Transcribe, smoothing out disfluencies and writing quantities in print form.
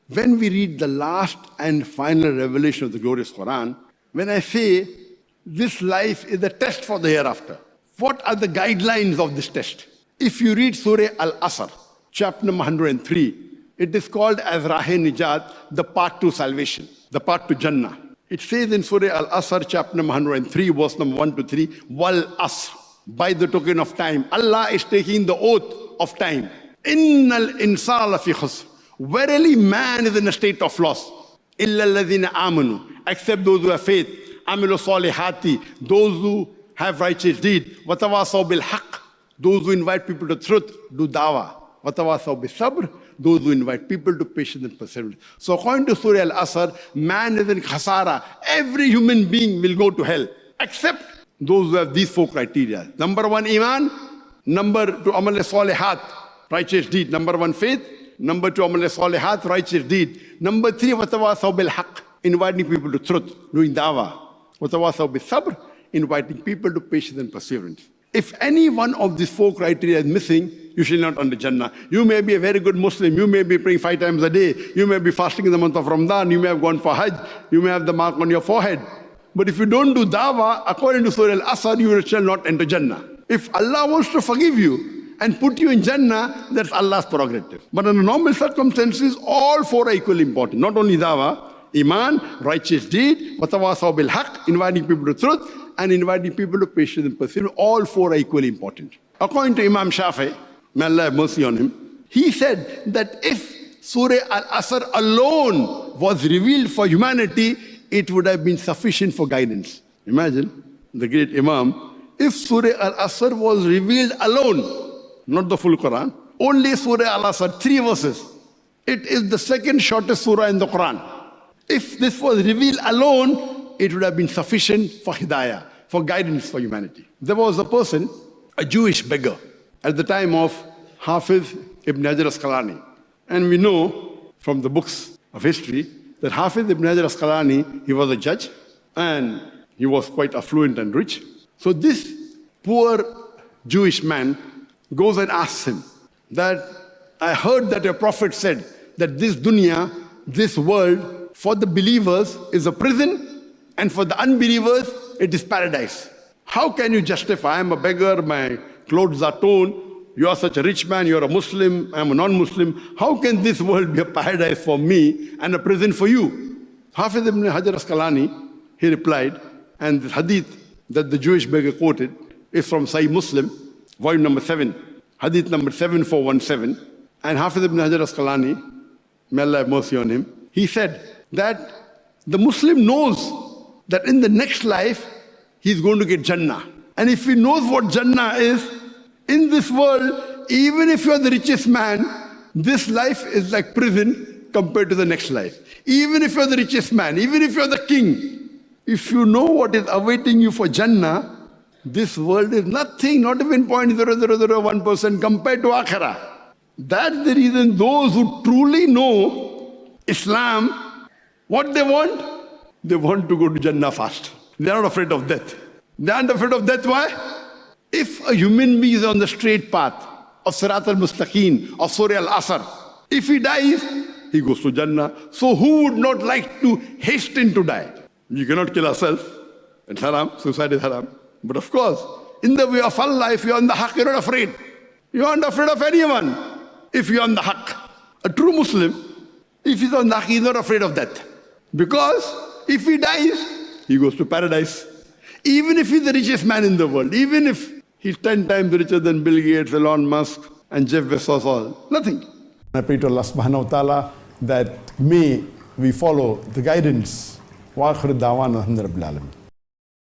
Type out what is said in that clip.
when we read the last and final revelation of the glorious Quran, when I say this life is a test for the hereafter, what are the guidelines of this test? If you read Surah Al-Asr, chapter number 103, it is called as Rahe-Nijat, the path to salvation, the path to Jannah. It says in Surah Al-Asr, chapter number 103, verse number 1 to 3, Wal Asr, by the token of time. Allah is taking the oath of time. Innal insana lafi khusr. Verily man is in a state of loss. Illa alladhina amanu, except those who have faith. Amilu salihati, those who have righteous deed. Watawasaw bil haqq, those who invite people to truth, do dawah. Watawasaw bil sabr, those who invite people to patience and perseverance. So according to Surah Al-Asr, man is in khasara. Every human being will go to hell, except those who have these four criteria. Number one, iman. Number two, amal salihat, righteous deed. Number one, faith. Number two, amal salihat, righteous deed. Number three, watawasaw bil haqq, inviting people to truth, doing dawah. Watawasaw bil sabr, inviting people to patience and perseverance. If any one of these four criteria is missing, you shall not enter Jannah. You may be a very good Muslim, you may be praying 5 times a day, you may be fasting in the month of Ramadan, you may have gone for Hajj, you may have the mark on your forehead. But if you don't do dawah, according to Surah Al-Asr, you shall not enter Jannah. If Allah wants to forgive you and put you in Jannah, that's Allah's prerogative. But under normal circumstances, all four are equally important. Not only dawah, iman, righteous deed, watawasaw bil haqq, inviting people to truth, and inviting people to patience and perseverance. All four are equally important. According to Imam Shafi, may Allah have mercy on him, he said that if Surah Al-Asr alone was revealed for humanity, it would have been sufficient for guidance. Imagine, the great Imam, if Surah Al-Asr was revealed alone, not the full Quran, only Surah Al-Asr, 3 verses. It is the second shortest surah in the Quran. If this was revealed alone, it would have been sufficient for hidayah, for guidance for humanity. There was a person, a Jewish beggar, at the time of Hafiz ibn Hajar Asqalani. And we know from the books of history that Hafiz ibn Hajar Asqalani, he was a judge and he was quite affluent and rich. So this poor Jewish man goes and asks him that, I heard that your prophet said that this dunya, this world, for the believers is a prison and for the unbelievers it is paradise. How can you justify, I'm a beggar, my clothes are torn, you are such a rich man, you are a Muslim, I am a non-Muslim. How can this world be a paradise for me and a prison for you? Hafiz ibn Hajar Asqalani, he replied, and the hadith that the Jewish beggar quoted is from Sahih Muslim, volume number 7, hadith number 7417. And Hafiz ibn Hajar Asqalani, may Allah have mercy on him, he said that the Muslim knows that in the next life, he's going to get Jannah. And if he knows what Jannah is, in this world, even if you're the richest man, this life is like prison compared to the next life. Even if you're the richest man, even if you're the king, if you know what is awaiting you for Jannah, this world is nothing, not even 0.0001% compared to Akhirah. That's the reason those who truly know Islam, what they want to go to Jannah fast. They're not afraid of death. They aren't afraid of death. Why? If a human being is on the straight path of Sirat al-Mustaqim, of Surah Al-Asr, if he dies, he goes to Jannah. So who would not like to hasten to die? You cannot kill yourself. It's haram. Suicide is haram. But of course, in the way of Allah, if you're on the haqq, you're not afraid. You aren't afraid of anyone. If you're on the haqq. A true Muslim, if he's on the haqq, he's not afraid of death. Because if he dies, he goes to paradise. Even if he's the richest man in the world, even if he's 10 times richer than Bill Gates, Elon Musk, and Jeff Bezos, all. Nothing. I pray to Allah subhanahu wa ta'ala that may we follow the guidance. Wa akhir da'wana alhamdulillah rabbil alamin.